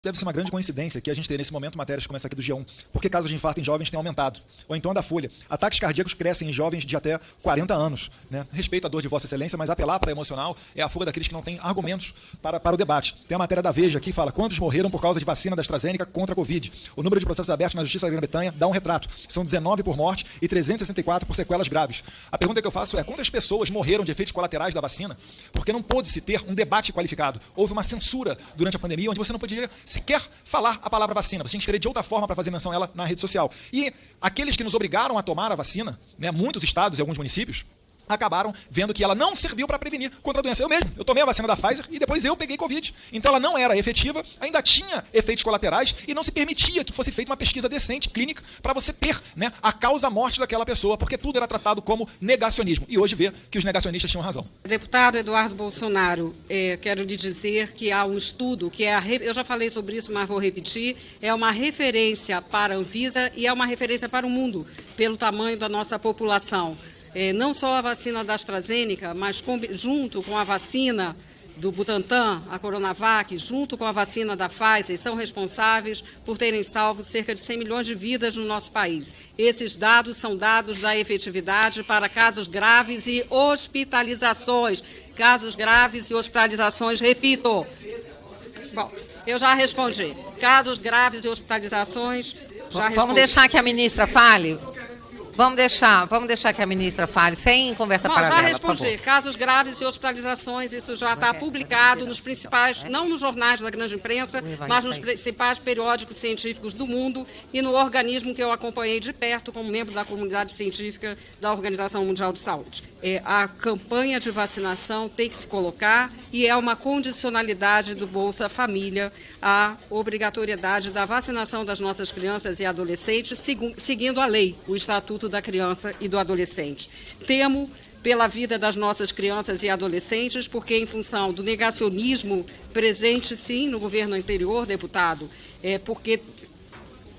Deve ser uma grande coincidência que a gente tenha nesse momento matérias como essa aqui do G1, porque casos de infarto em jovens têm aumentado. Ou então a da Folha, ataques cardíacos crescem em jovens de até 40 anos. Né? Respeito a dor de Vossa Excelência, mas apelar para a emocional é a fuga daqueles que não têm argumentos para o debate. Tem a matéria da Veja aqui que fala quantos morreram por causa de vacina da AstraZeneca contra a Covid. O número de processos abertos na Justiça da Grã-Bretanha dá um retrato. São 19 por morte e 364 por sequelas graves. A pergunta que eu faço é quantas pessoas morreram de efeitos colaterais da vacina porque não pôde-se ter um debate qualificado. Houve uma censura durante a pandemia onde você não podia sequer falar a palavra vacina. Você tinha que escrever de outra forma para fazer menção a ela na rede social. E aqueles que nos obrigaram a tomar a vacina, né, muitos estados e alguns municípios, acabaram vendo que ela não serviu para prevenir contra a doença. Eu tomei a vacina da Pfizer e depois eu peguei Covid. Então ela não era efetiva, ainda tinha efeitos colaterais e não se permitia que fosse feita uma pesquisa decente, clínica, para você ter, né, a causa-morte daquela pessoa, porque tudo era tratado como negacionismo. E hoje vê que os negacionistas tinham razão. Deputado Eduardo Bolsonaro, quero lhe dizer que há um estudo, que eu já falei sobre isso, mas vou repetir, é uma referência para a Anvisa e é uma referência para o mundo, pelo tamanho da nossa população. Não só a vacina da AstraZeneca, mas junto com a vacina do Butantan, a Coronavac, junto com a vacina da Pfizer, são responsáveis por terem salvo cerca de 100 milhões de vidas no nosso país. Esses dados são dados da efetividade para casos graves e hospitalizações. Casos graves e hospitalizações, repito. Bom, eu já respondi. Casos graves e hospitalizações, já respondi. Vamos deixar que a ministra fale. Vamos deixar que a ministra fale, sem conversa paralela, já respondi. Casos graves e hospitalizações, isso já está publicado nos principais, não nos jornais da grande imprensa, mas nos principais periódicos científicos do mundo e no organismo que eu acompanhei de perto como membro da comunidade científica da Organização Mundial de Saúde. A campanha de vacinação tem que se colocar e é uma condicionalidade do Bolsa Família a obrigatoriedade da vacinação das nossas crianças e adolescentes, seguindo a lei, o Estatuto da Criança e do Adolescente. Temo pela vida das nossas crianças e adolescentes, porque em função do negacionismo presente, sim, no governo anterior, deputado, porque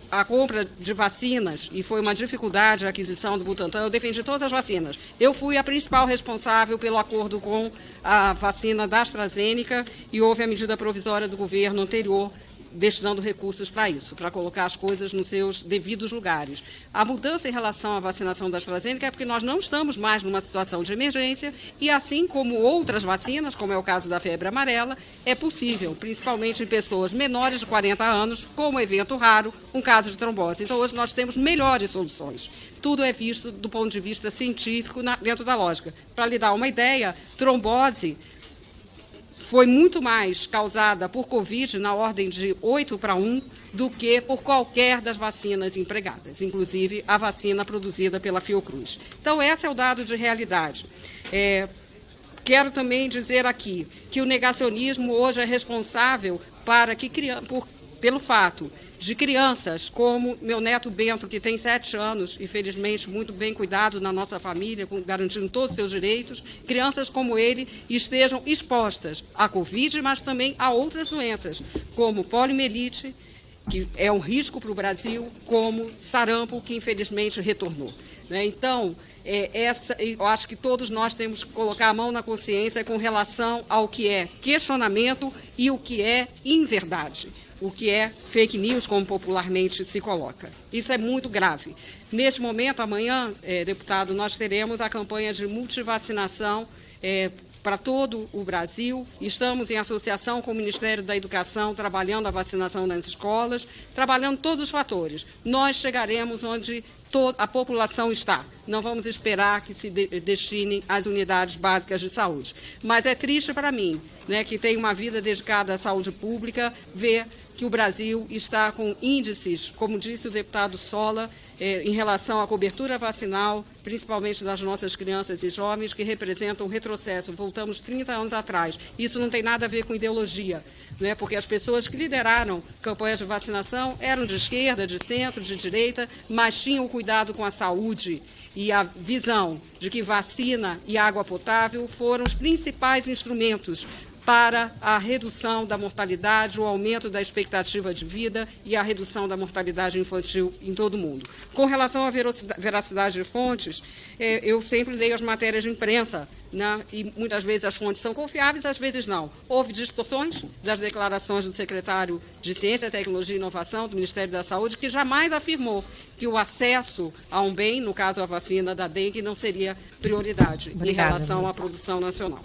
a compra de vacinas, e foi uma dificuldade a aquisição do Butantan, eu defendi todas as vacinas. Eu fui a principal responsável pelo acordo com a vacina da AstraZeneca e houve a medida provisória do governo anterior destinando recursos para isso, para colocar as coisas nos seus devidos lugares. A mudança em relação à vacinação da AstraZeneca é porque nós não estamos mais numa situação de emergência e, assim como outras vacinas, como é o caso da febre amarela, é possível, principalmente em pessoas menores de 40 anos, como evento raro, um caso de trombose. Então, hoje nós temos melhores soluções. Tudo é visto do ponto de vista científico dentro da lógica. Para lhe dar uma ideia, trombose foi muito mais causada por Covid, na ordem de 8-1, do que por qualquer das vacinas empregadas, inclusive a vacina produzida pela Fiocruz. Então, esse é o dado de realidade. Quero também dizer aqui que o negacionismo hoje é responsável pelo fato de crianças como meu neto Bento, que tem 7 anos e, felizmente, muito bem cuidado na nossa família, garantindo todos os seus direitos, crianças como ele estejam expostas à Covid, mas também a outras doenças, como poliomielite, que é um risco para o Brasil, como sarampo, que, infelizmente, retornou. Então, eu acho que todos nós temos que colocar a mão na consciência com relação ao que é questionamento e o que é inverdade, o que é fake news, como popularmente se coloca. Isso é muito grave. Neste momento, amanhã, deputado, nós teremos a campanha de multivacinação para todo o Brasil. Estamos em associação com o Ministério da Educação, trabalhando a vacinação nas escolas, trabalhando todos os fatores. Nós chegaremos onde a população está. Não vamos esperar que se destinem às unidades básicas de saúde. Mas é triste para mim, né, que tem uma vida dedicada à saúde pública, ver que o Brasil está com índices, como disse o deputado Sola, em relação à cobertura vacinal, principalmente das nossas crianças e jovens, que representam um retrocesso. Voltamos 30 anos atrás. Isso não tem nada a ver com ideologia, né? Porque as pessoas que lideraram campanhas de vacinação eram de esquerda, de centro, de direita, mas tinham cuidado com a saúde e a visão de que vacina e água potável foram os principais instrumentos para a redução da mortalidade, o aumento da expectativa de vida e a redução da mortalidade infantil em todo o mundo. Com relação à veracidade de fontes, eu sempre leio as matérias de imprensa, né, e muitas vezes as fontes são confiáveis, às vezes não. Houve distorções das declarações do secretário de Ciência, Tecnologia e Inovação do Ministério da Saúde, que jamais afirmou que o acesso a um bem, no caso a vacina da dengue, não seria prioridade em relação à produção nacional.